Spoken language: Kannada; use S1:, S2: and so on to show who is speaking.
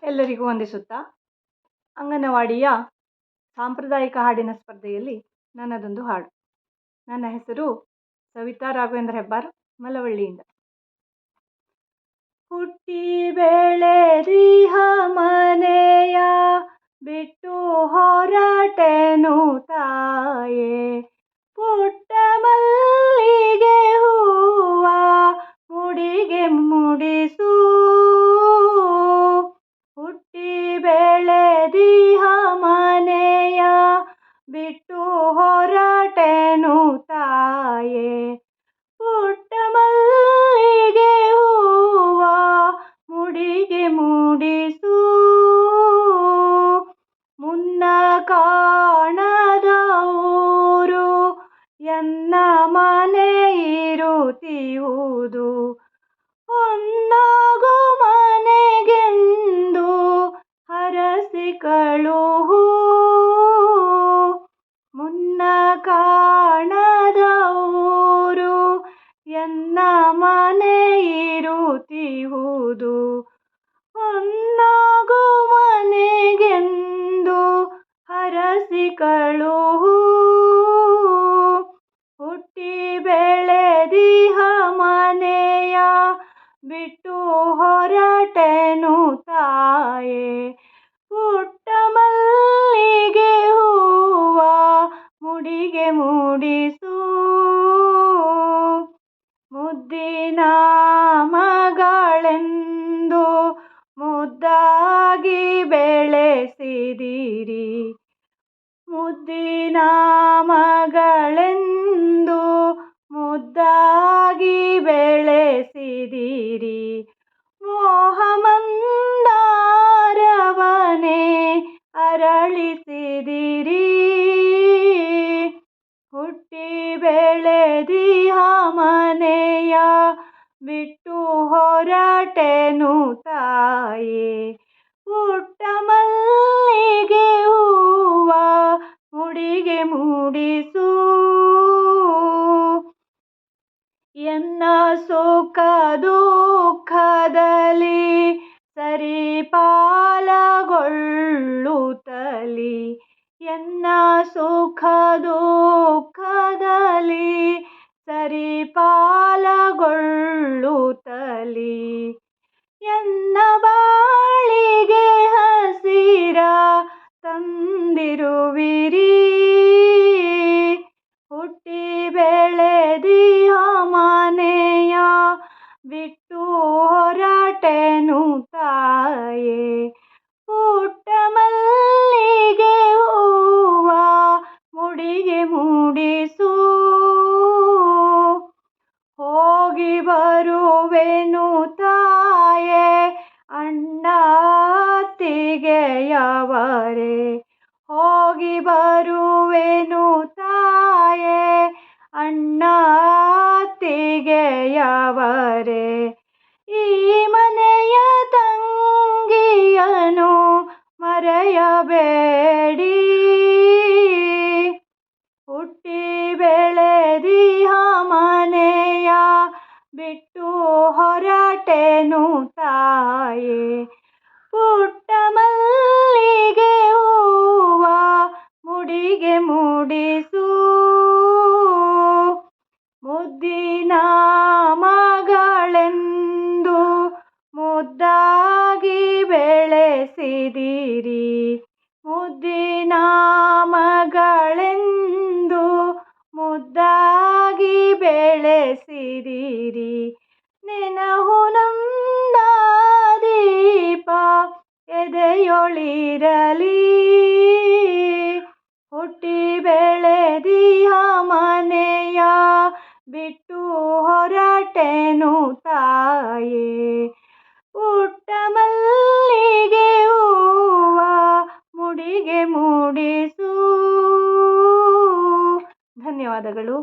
S1: ಎಲ್ಲರಿಗೂ ವಂದಿಸುತ್ತಾ ಅಂಗನವಾಡಿಯ ಸಾಂಪ್ರದಾಯಿಕ ಹಾಡಿನ ಸ್ಪರ್ಧೆಯಲ್ಲಿ ನನ್ನದೊಂದು ಹಾಡು. ನನ್ನ ಹೆಸರು ಸವಿತಾ ರಾಘವೇಂದ್ರ ಹೆಬ್ಬಾರ್, ಮಲವಳ್ಳಿಯಿಂದ. ಹುಟ್ಟಿ ಬೆಳೆದಿಹ ಮನೆಯ ಬಿಟ್ಟು ಹೊರಟೆನು ತಾಯೇ, ಪುಟ್ಟ ಮಲ್ಲಿಗೆ ಹೂವ ಮುಡಿಗೆ ಮುಡಿಸು. ಹುಟ್ಟಿ ಬೆಳೆದಿಹ ಮನೆಯ ಬಿಟ್ಟು ಹೊರಟೆನು ತಾಯೇ, ಪುಟ್ಟ ಮಲ್ಲಿಗೆ ಹೂವ ಮುಡಿಗೆ ಮುಡಿಸು. ಮುನ್ನ ಕಾಣದ ಊರು ಎನ್ನ ಮನೆ ಇರುತ್ತಿಹುದು, ಹೊನ್ನಾಗು ಮನೆಗೆಂದು ಹರಸಿ ಕಳುಹು. ಮುನ್ನ ಕಾಣದ ಊರು ಎನ್ನ ಮನೆ ಇರುತ್ತಿಹುದು, ಹೊನ್ನಾಗು ಮನೆಗೆಂದು ಹರಸಿ ಕಳುಹು. ಹುಟ್ಟಿ ಬೆಳೆದಿಹ ಮನೆಯ ಬಿಟ್ಟು ಹೊರಟೆನು ತಾಯೇ, ಪುಟ್ಟ ಮಲ್ಲಿಗೆ ಹೂವ ಮುಡಿಗೆ ಮುಡಿಸು. ಮುದ್ದಿನ ಮಗಳೆಂದು ಮುದ್ದಾಗಿ ಬೆಳೆಸಿದಿರಿ, ಮುದ್ದಿನ ಮಗಳೆಂದು ಮುದ್ದಾಗಿ ಬೆಳೆಸಿದಿರಿ. ಮೋಹ ಮಂದಾರವನೇ ಅರಳಿಸಿದಿರಿ. ಹುಟ್ಟಿ ಬೆಳೆದಿಹ ಮನೆಯ ಬಿಟ್ಟು ಹೊರಟೆನು ತಾಯೇ, ಪುಟ್ಟ ಮಲ್ಲಿಗೆ ಹೂವ ಮುಡಿಗೆ ಮುಡಿಸು. ಎನ್ನ ಸುಖ ದುಃಖದಲ್ಲಿ ಸರಿಪಾಲಗೊಳ್ಳುತ್ತಲಿ, ಎನ್ನ ಸುಖ ದುಃಖದಲ್ಲಿ ಸರಿಪಾಲಗೊಳ್ಳುತ್ತಲಿ. ಎನ್ನ ಬಾಳಿಗೆ ಹಸಿರ ತಂದಿರುವಿರಿ. ಹುಟ್ಟಿ ಬೆಳೆದಿಹ ಮನೆಯ ಬಿಟ್ಟು ಹೊರಟೆನು ತಾಯೇ, ಪುಟ್ಟ ಮಲ್ಲಿಗೆ ಹೂವ ಮುಡಿಗೆ ಮುಡಿಸು. ಹೋಗಿ ಬರುವೆನು ತಾಯೇ ಅಣ್ಣ ಅತ್ತಿಗೆಯವರೇ, ಹೋಗಿ ಬರುವೆನು ತಾಯೇ ಅಣ್ಣ ಅತ್ತಿಗೆಯವರೇ. ಈ ಮನೆಯ ತಂಗಿಯನು ಮರೆಯಬೇಡಿ. ಹುಟ್ಟಿ ಬೆಳೆದಿಹ ಮನೆಯ ಬಿಟ್ಟು ಹೊರಟೆನು ತಾಯೇ, ಪುಟ್ಟ ಮಲ್ಲಿಗೆ ಹೂವ ಮುಡಿಗೆ ಮುಡಿಸು. ಮುದ್ದಿನ ಮಗಳೆಂದು ಮುದ್ದಾಗಿ ಬೆಳೆಸಿದಿರಿ, ಮುದ್ದಿನ ಮಗಳೆಂದು ಮುದ್ದಾಗಿ ಬೆಳೆಸಿದಿರಿ. ನೆನಹು ನಂದ ದೀಪ ಎದೆಯೊಳಿರಲಿ. ಹುಟ್ಟಿ ಬೆಳೆದಿಹ ಮನೆಯ ಬಿಟ್ಟು ಹೊರಟೆನು ತಾಯೇ, ಪುಟ್ಟ ಮಲ್ಲಿಗೆ ಹೂವ ಮುಡಿಗೆ ಮುಡಿಸು. ಧನ್ಯವಾದಗಳು.